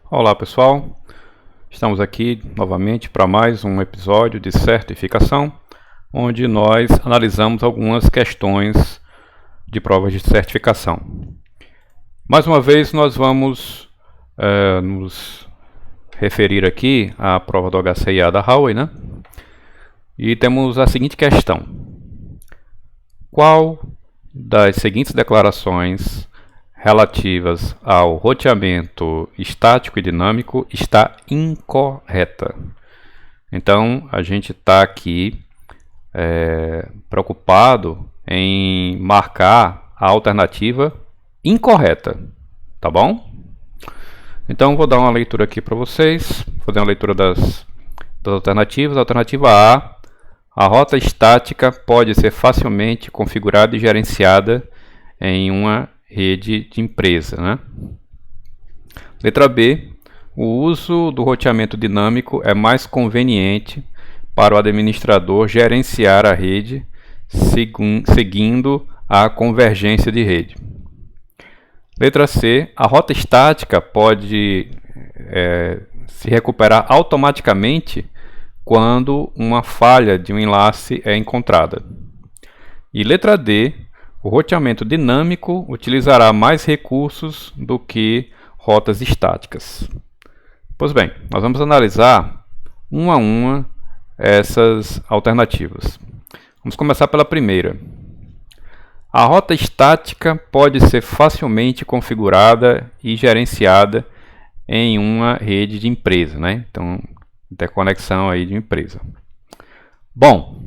Olá pessoal, estamos aqui novamente para mais um episódio de certificação, onde nós analisamos algumas questões de provas de certificação. Mais uma vez nós vamos nos referir aqui à prova do HCIA da Huawei, né? E temos a seguinte questão: qual das seguintes declarações relativas ao roteamento estático e dinâmico está incorreta? Então a gente está aqui preocupado em marcar a alternativa incorreta, tá bom? Então vou dar uma leitura aqui para vocês, fazer uma leitura das alternativas. Alternativa a rota estática pode ser facilmente configurada e gerenciada em uma rede de empresa, né? Letra B, o uso do roteamento dinâmico é mais conveniente para o administrador gerenciar a rede seguindo a convergência de rede. Letra C, a rota estática pode se recuperar automaticamente quando uma falha de um enlace é encontrada. E letra D, o roteamento dinâmico utilizará mais recursos do que rotas estáticas. Pois bem, nós vamos analisar uma a uma essas alternativas. Vamos começar pela primeira. A rota estática pode ser facilmente configurada e gerenciada em uma rede de empresa, né? Então, interconexão aí de empresa. Bom,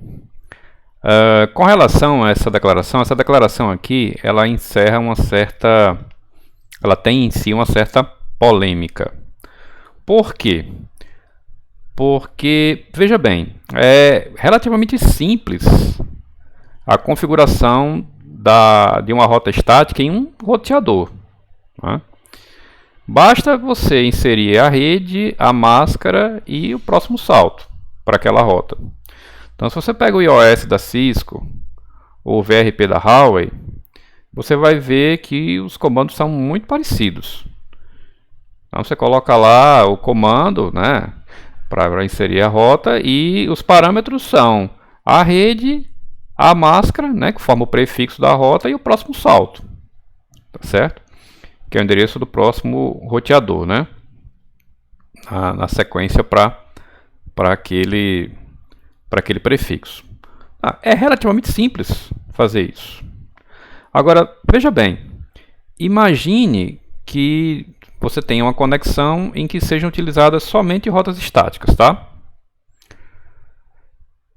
com relação a essa declaração aqui, ela encerra ela tem em si uma certa polêmica. Por quê? Porque, veja bem, é relativamente simples a configuração de uma rota estática em um roteador, né? Basta você inserir a rede, a máscara e o próximo salto para aquela rota. Então, se você pega o iOS da Cisco ou o VRP da Huawei, você vai ver que os comandos são muito parecidos. Então, você coloca lá o comando, né, para inserir a rota, e os parâmetros são a rede, a máscara, né, que forma o prefixo da rota, e o próximo salto, tá certo? Que é o endereço do próximo roteador, né, na sequência para aquele prefixo. É relativamente simples fazer isso. Agora, veja bem, imagine que você tenha uma conexão em que sejam utilizadas somente rotas estáticas, tá?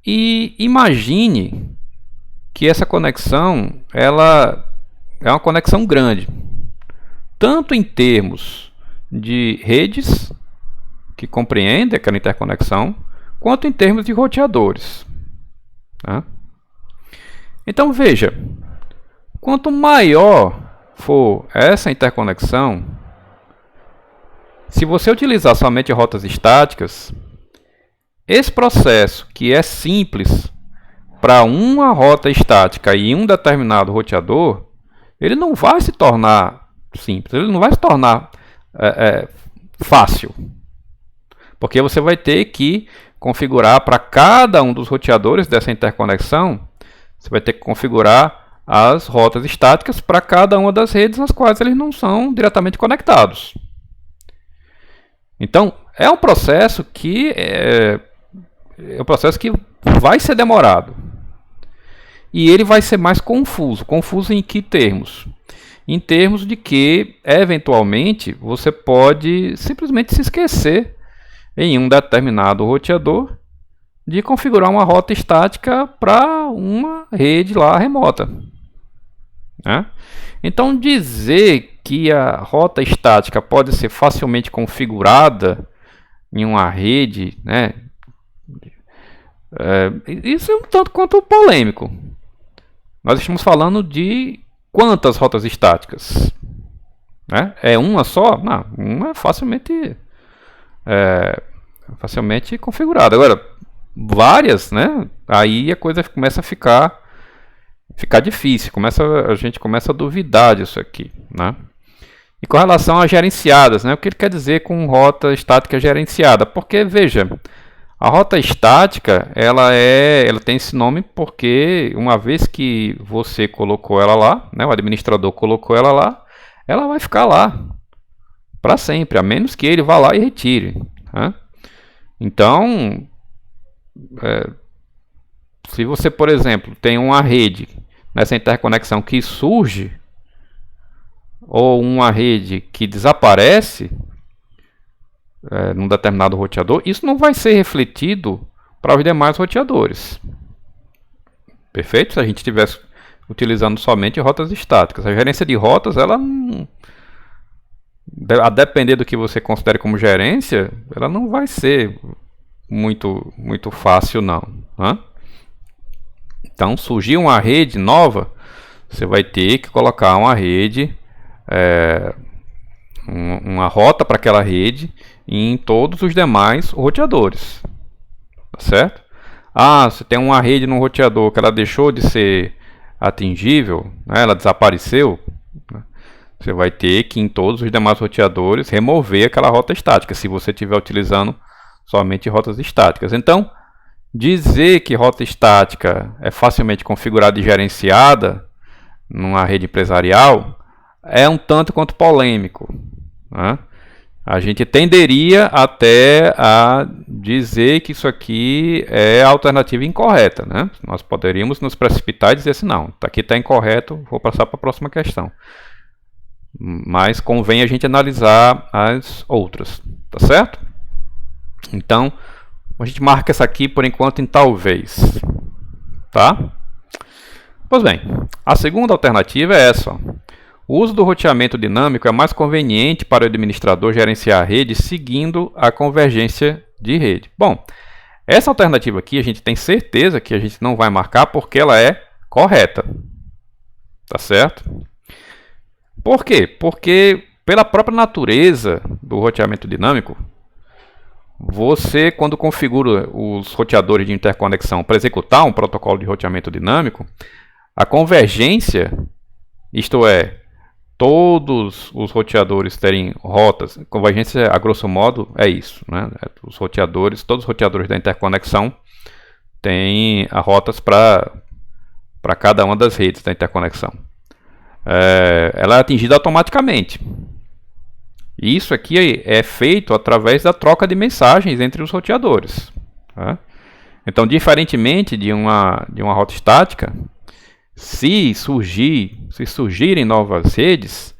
E imagine que essa conexão ela é uma conexão grande, tanto em termos de redes que compreendem aquela interconexão, quanto em termos de roteadores, tá? Então veja, quanto maior for essa interconexão, se você utilizar somente rotas estáticas, esse processo que é simples para uma rota estática e um determinado roteador, ele não vai se tornar simples, ele não vai se tornar fácil, porque você vai ter que configurar para cada um dos roteadores dessa interconexão, você vai ter que configurar as rotas estáticas para cada uma das redes às quais eles não são diretamente conectados. Então, é um processo que vai ser demorado. E ele vai ser mais confuso. Confuso em que termos? Em termos de que, eventualmente, você pode simplesmente se esquecer em um determinado roteador de configurar uma rota estática para uma rede lá remota, né? Então, dizer que a rota estática pode ser facilmente configurada em uma rede, né, isso é um tanto quanto polêmico. Nós estamos falando de quantas rotas estáticas, né? É uma só? Não, uma é facilmente configurada. Agora, várias, né? Aí a coisa começa a ficar difícil, a gente começa a duvidar disso aqui, né? E com relação a gerenciadas, né? O que ele quer dizer com rota estática gerenciada? Porque, veja, a rota estática, ela tem esse nome porque uma vez que você colocou ela lá, né, o administrador colocou ela lá, ela vai ficar lá para sempre, a menos que ele vá lá e retire. Né? Então, se você, por exemplo, tem uma rede nessa interconexão que surge, ou uma rede que desaparece num determinado roteador, isso não vai ser refletido para os demais roteadores. Perfeito? Se a gente estivesse utilizando somente rotas estáticas. A gerência de rotas, ela não, a depender do que você considere como gerência, ela não vai ser muito fácil não. Né? Então, surgiu uma rede nova, você vai ter que colocar uma rede, uma rota para aquela rede em todos os demais roteadores. Tá certo? Você tem uma rede no roteador que ela deixou de ser atingível, né? Ela desapareceu. Né? Você vai ter que em todos os demais roteadores remover aquela rota estática, se você estiver utilizando somente rotas estáticas. Então, dizer que rota estática é facilmente configurada e gerenciada numa rede empresarial é um tanto quanto polêmico. Né? A gente tenderia até a dizer que isso aqui é a alternativa incorreta. Né? Nós poderíamos nos precipitar e dizer assim, não, aqui está incorreto, vou passar para a próxima questão. Mas convém a gente analisar as outras, tá certo? Então, a gente marca essa aqui por enquanto em talvez, tá? Pois bem, a segunda alternativa é essa. Ó. O uso do roteamento dinâmico é mais conveniente para o administrador gerenciar a rede seguindo a convergência de rede. Bom, essa alternativa aqui a gente tem certeza que a gente não vai marcar porque ela é correta, tá certo? Por quê? Porque pela própria natureza do roteamento dinâmico, você, quando configura os roteadores de interconexão para executar um protocolo de roteamento dinâmico, a convergência, isto é, todos os roteadores terem rotas, convergência a grosso modo é isso, né? Os roteadores, todos os roteadores da interconexão têm rotas para cada uma das redes da interconexão. Ela é atingida automaticamente. Isso aqui é feito através da troca de mensagens entre os roteadores. Tá? Então, diferentemente de uma rota estática, se surgirem novas redes,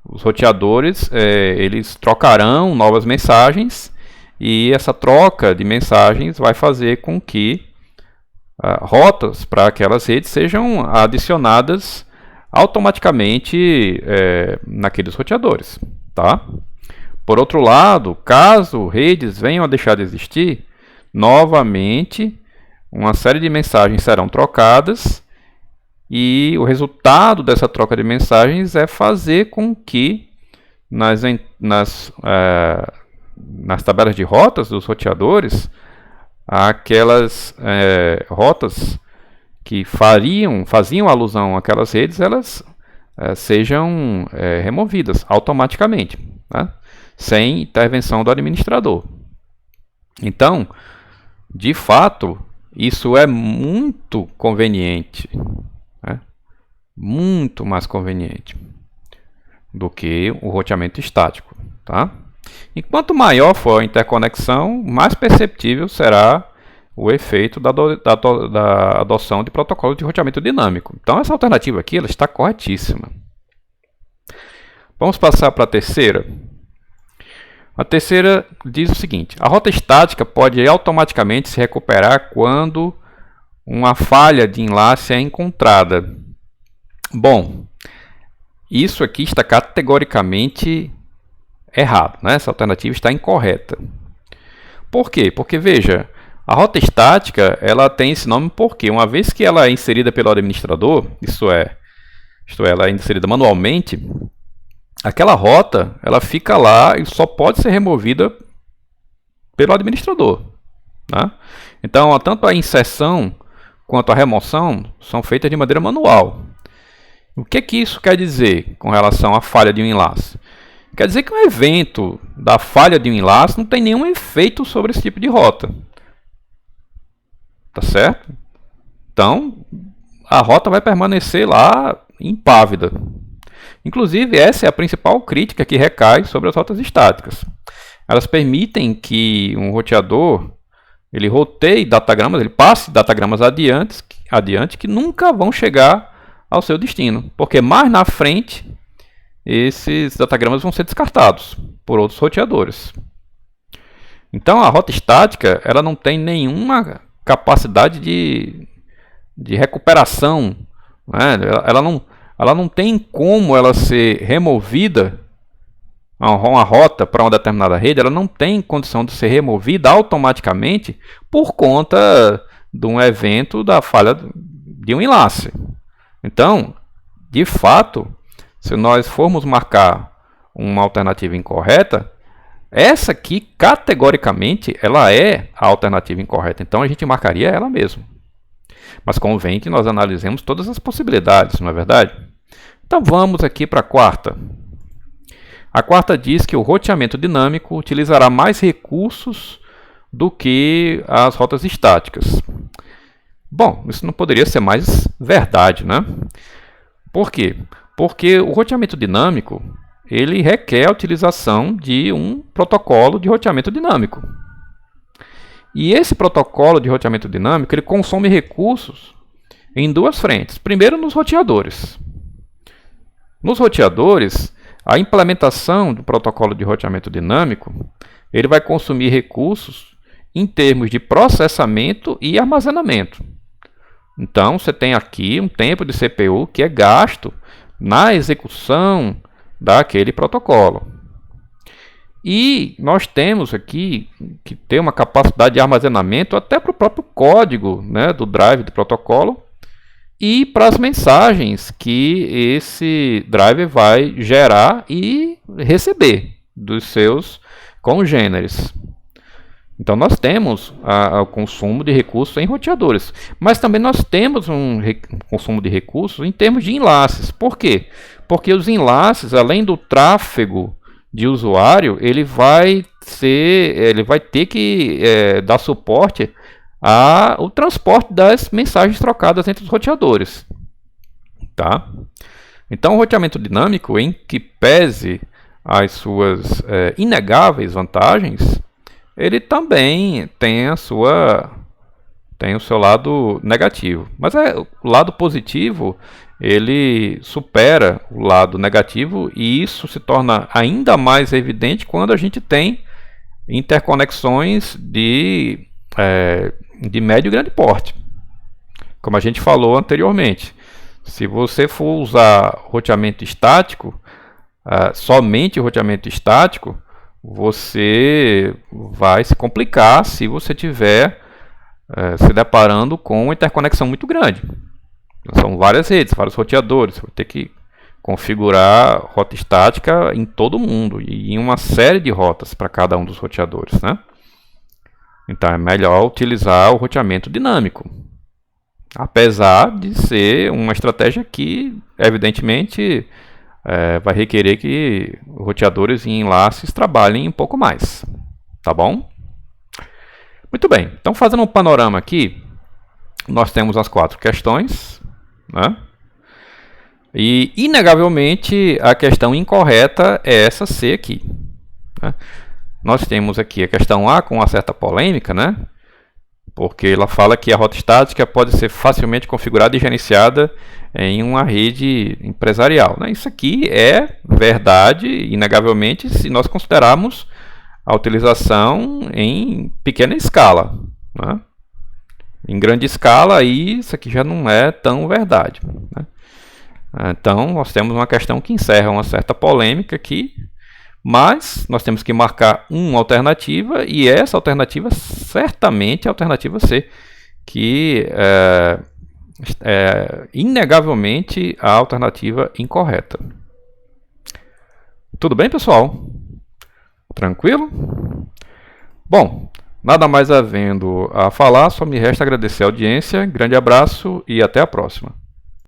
os roteadores eles trocarão novas mensagens e essa troca de mensagens vai fazer com que rotas para aquelas redes sejam adicionadas automaticamente naqueles roteadores. Tá? Por outro lado, caso redes venham a deixar de existir, novamente uma série de mensagens serão trocadas e o resultado dessa troca de mensagens é fazer com que nas tabelas de rotas dos roteadores, aquelas rotas que faziam alusão àquelas redes, elas sejam removidas automaticamente, tá? Sem intervenção do administrador. Então, de fato, isso é muito conveniente, né? Muito mais conveniente do que o roteamento estático. Tá? E quanto maior for a interconexão, mais perceptível será o efeito da adoção de protocolo de roteamento dinâmico. Então, essa alternativa aqui ela está corretíssima. Vamos passar para a terceira. A terceira diz o seguinte: a rota estática pode automaticamente se recuperar quando uma falha de enlace é encontrada. Bom, isso aqui está categoricamente errado, né? Essa alternativa está incorreta. Por quê? Porque, veja, a rota estática ela tem esse nome porque, uma vez que ela é inserida pelo administrador, isto é, ela é inserida manualmente, aquela rota ela fica lá e só pode ser removida pelo administrador. Né? Então, tanto a inserção quanto a remoção são feitas de maneira manual. O que isso quer dizer com relação à falha de um enlace? Quer dizer que um evento da falha de um enlace não tem nenhum efeito sobre esse tipo de rota. Tá certo? Então, a rota vai permanecer lá impávida. Inclusive, essa é a principal crítica que recai sobre as rotas estáticas. Elas permitem que um roteador ele roteie datagramas, ele passe datagramas adiante que nunca vão chegar ao seu destino, porque mais na frente esses datagramas vão ser descartados por outros roteadores. Então a rota estática ela não tem nenhuma capacidade de recuperação, né? Ela não tem como ela ser removida, uma rota para uma determinada rede, ela não tem condição de ser removida automaticamente por conta de um evento da falha de um enlace. Então, de fato, se nós formos marcar uma alternativa incorreta, essa aqui, categoricamente, ela é a alternativa incorreta. Então, a gente marcaria ela mesmo. Mas convém que nós analisemos todas as possibilidades, não é verdade? Então, vamos aqui para a quarta. A quarta diz que o roteamento dinâmico utilizará mais recursos do que as rotas estáticas. Bom, isso não poderia ser mais verdade, né? Por quê? Porque o roteamento dinâmico ele requer a utilização de um protocolo de roteamento dinâmico. E esse protocolo de roteamento dinâmico ele consome recursos em duas frentes. Primeiro, nos roteadores. Nos roteadores, a implementação do protocolo de roteamento dinâmico ele vai consumir recursos em termos de processamento e armazenamento. Então, você tem aqui um tempo de CPU que é gasto na execução daquele protocolo. E nós temos aqui que ter uma capacidade de armazenamento até para o próprio código, né, do drive do protocolo e para as mensagens que esse driver vai gerar e receber dos seus congêneres. Então nós temos o consumo de recursos em roteadores, mas também nós temos um consumo de recursos em termos de enlaces. Por quê? Porque os enlaces, além do tráfego de usuário, ele vai ter que dar suporte ao transporte das mensagens trocadas entre os roteadores. Tá? Então o roteamento dinâmico, em que pese as suas inegáveis vantagens, ele também tem o seu lado negativo. Mas o lado positivo, ele supera o lado negativo e isso se torna ainda mais evidente quando a gente tem interconexões de médio e grande porte. Como a gente falou anteriormente, se você for usar roteamento estático, somente roteamento estático, você vai se complicar se você tiver se deparando com uma interconexão muito grande. São várias redes, vários roteadores. Você vai ter que configurar rota estática em todo mundo e em uma série de rotas para cada um dos roteadores, né? Então é melhor utilizar o roteamento dinâmico, apesar de ser uma estratégia que, evidentemente, vai requerer que roteadores e enlaces trabalhem um pouco mais. Tá bom? Muito bem. Então, fazendo um panorama aqui, nós temos as 4 questões, né? E, inegavelmente, a questão incorreta é essa C aqui, né? Nós temos aqui a questão A com uma certa polêmica, né? Porque ela fala que a rota estática pode ser facilmente configurada e gerenciada em uma rede empresarial, né? Isso aqui é verdade, inegavelmente, se nós considerarmos a utilização em pequena escala, né? Em grande escala, aí isso aqui já não é tão verdade, né? Então, nós temos uma questão que encerra uma certa polêmica aqui, mas nós temos que marcar uma alternativa, e essa alternativa certamente é a alternativa C, que é inegavelmente a alternativa incorreta. Tudo bem, pessoal? Tranquilo? Bom, nada mais havendo a falar, só me resta agradecer a audiência, grande abraço e até a próxima.